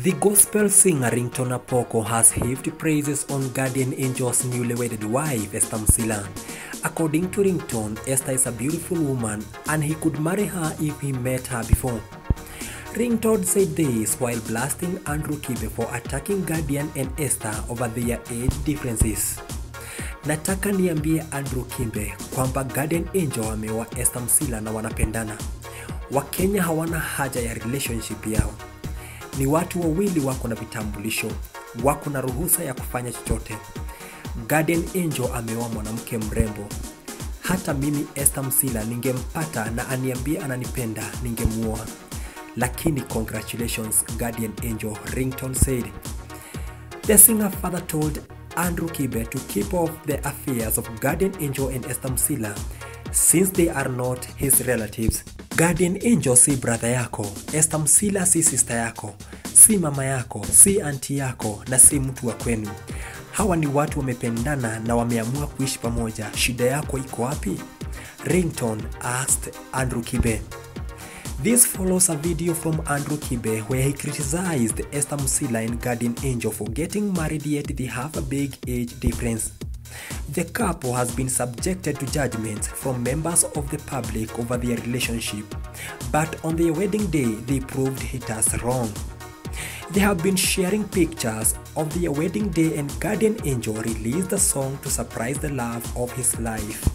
The gospel singer Ringtone APOKO has heaped praises on guardian angel's newly wedded wife, Esther Musila. According to Ringtone, Esther is a beautiful woman and he could marry her if he met her before. Ringtone said this while blasting Andrew Kibe for attacking Guardian and Esther over their age differences. Nataka niambie Andrew Kibe kwamba Guardian Angel ameoa Esther Musila na wanapendana. Wakenya hawana haja ya relationship yao. Ni watu wawili wako na vitambulisho, wako na ruhusa ya kufanya chochote. Guardian Angel ameoa mwanamke mrembo. Hata mimi Esther Musila ningempata na aniambie ananipenda, ningemuoa. Lakini congratulations Guardian Angel, Ringtone said. The singer father told Andrew Kibe to keep off the affairs of Guardian Angel and Esther Musila since they are not his relatives. Guardian Angel si brother yako, Esther Musila si sister yako, si mama yako, si auntie yako na si mtu wa kwenu. Hawa ni watu wamependana na wameamua kuishi pamoja. Shida yako iko wapi? Ringtone asked Andrew Kibe. This follows a video from Andrew Kibe where he criticized Esther Musila and Guardian Angel for getting married yet they have a big age difference. The couple has been subjected to judgments from members of the public over their relationship, but on their wedding day they proved haters wrong. They have been sharing pictures of their wedding day and Guardian Angel released a song to surprise the love of his life.